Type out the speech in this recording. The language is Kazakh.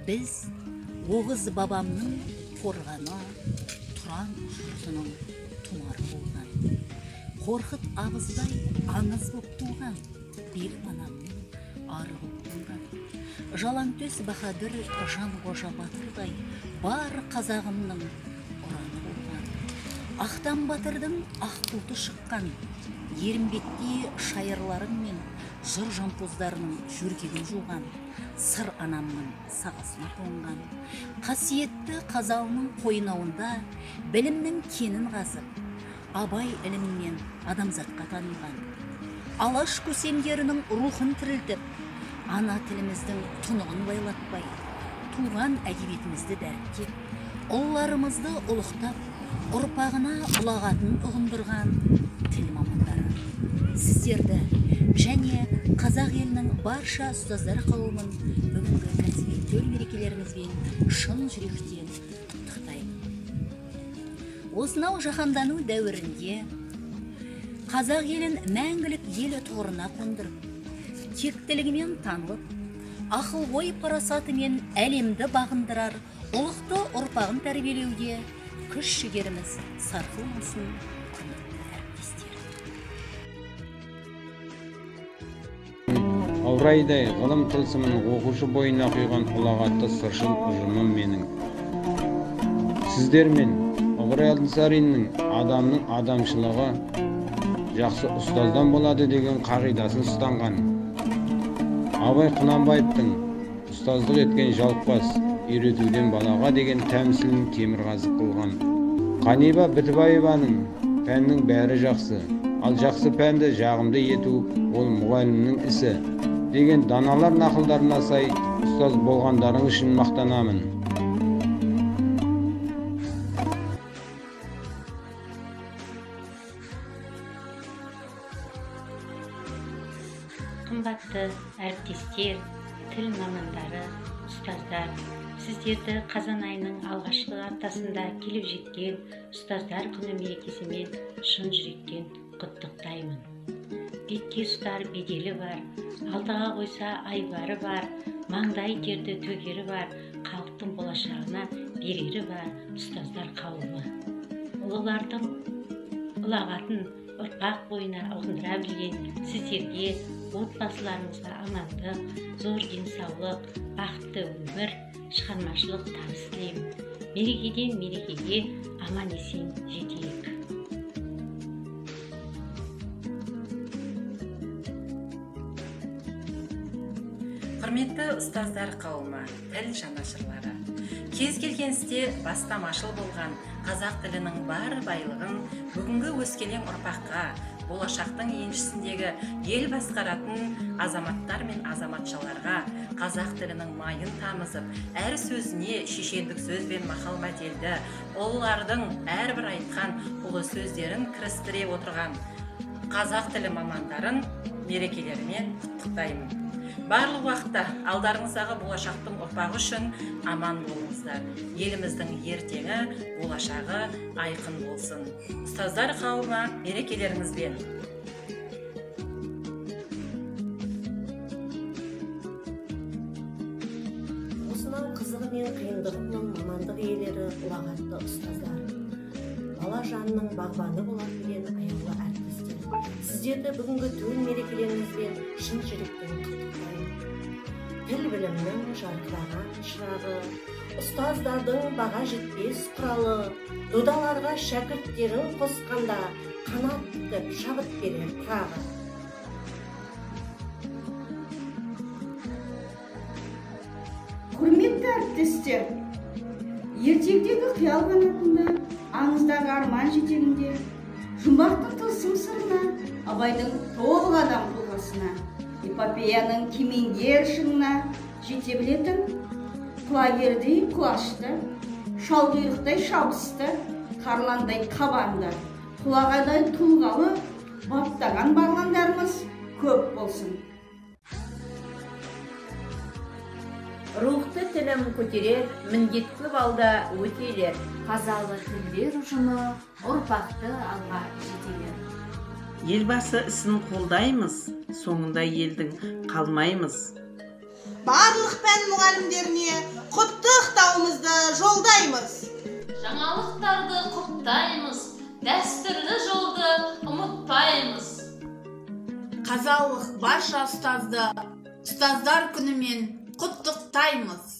Біз Оғыз бабамның қорғаны, Тұран жұртының тұмары болған. Қорқыт абыздай аңыз боп туған, Берік анамның ары боп туған. Жалаңтөс Баһадүр Жанғожа батырдай бар қазағымның ұраны болған. Ақтан батырдың ақ бұлты шыққан, Ерімбетте шайырларың мен жыр жампоздарының жүргегін жуған, сыр анамның сағасына қонған. Қасиетті қазалының қойнауында білімнің кенін қазып, абай іліммен адамзатқа танылған. Алаш көсемдерінің рухын тірілтіп, ана тіліміздің тұнығын байлатпай, туған әдебиетімізді дәріптеп, ұлларымызды ұлықтап, ұрпағына ұлағатын ұғындырған тіл мамандары. Сіздерді және қазақ елінің барша ұстаздар қауымын бүгінгі кәсіби төл мерекелеріңізбен шын жүректен құттықтаймын. Осынау жаһандану дәуірінде қазақ елін мәңгілік ел тұғырына қондырып, тектілігімен танылып, ақыл-ой парасатымен әлемді бағындырар ұлықты ұрпағын тәрбиелеуде күш-жігеріміз сарқылмасын, құрметті әріптестер. Аурайдай ғылым тылсымын оқушы бойына құйған ұлағатты сыршыл ұжымым менің. Сіздермен Ыбырай Алтынсариннің адамның адамшылығы жақсы ұстаздан болады деген қағидасын ұстанған. Абай Құнанбаевтың ұстаздық еткен жалықпас, үйретуден балаға деген тәмсілін темірқазық қылған. Қаниба Бітібаеваның пәннің бәрі жақсы, ал жақсы пәнді жағымды ету ол мұғалімнің ісі деген даналар нақылдарына сай ұстаз болғандарың үшін мақтанамын. Қымбатты әріптестер, тіл мамандары, ұстаздар, сіздерді қазан айының алғашқы аптасында келіп жеткен ұстаздар күні мерекесімен шын жүректен құттықтаймын. Бетке ұстар беделі бар, алдыға қойса айбары бар, маңдай терді төгері бар, халықтың болашағына берері бар ұстаздар қауымы. Ұлылардың ұлағатын ұрпақ бойына ұғындыра білген сіздерге, отбасыларыңызға амандық, зор денсаулық, бақытты өмір, шығармашылық табыс тілеймін. Мерекеден мерекеге аман есен жетейік. Құрметті ұстаздар қауымы, тіл жанашырлары, кез келген істе бастамашыл болған қазақ тілінің бар байлығын бүгінгі өскелең ұрпаққа, болашақтың еншісіндегі ел басқаратын азаматтар мен азаматшаларға қазақ тілінің майын тамызып, әр сөзіне шешендік сөз бен мақал-мәтелді, олардың әрбір айтқан ұлы сөздерін кірістіре отырған қазақ тілі мамандарын мерекелерімен құттықтаймын. Барлық уақытта алдарыңыздағы болашақтың ұрпағы үшін аман болыңыздар. Еліміздің ертеңі, болашағы айқын болсын. Ұстаздар қауымы, мерекелеріңізбен. Осынау қызығы мен қиындығының мамандық иелері ұлағатты ұстаздар. Бала жанының бағбаны болады деген аяулы әріптестер. Сіздерді бүгінгі төл мерекелеріңізбен шын жүректен құттықтаймын. Тіл білімнің жарқыраған шырағы, ұстаздардың баға жетпес құралы, додаларға шәкірттерін қосқанда қанат бітіп шабыт берер тағы. Құрметті әріптестер, ертегідегі қиял қанатында, аңыздағы арман жетегінде, жұмбақтың тылсым сырына, Абайдың толық адам тұлғасына, эпопеяның кемеңгер шыңына жете білетін, құлагердей құлашты, шалқұйрықтай шабысты, қарландай қабанды, құлағадай тұлғалы, баптаған бағландарымыз көп болсын. Рухты тілім көтерер, міндетті балда өтелер. Қазалы тілдер ұжымы ұрпақты алға жетелер. Елбасы ісін қолдаймыз, соңында елдің қалмаймыз. барлық пән мұғалімдеріне құттықтауымызды жолдаймыз. Жаңалықтарды құптаймыз, дәстүрлі жолды ұмытпаймыз. Қазалық барша ұстазды ұстаздар күнімен құттықтаймыз.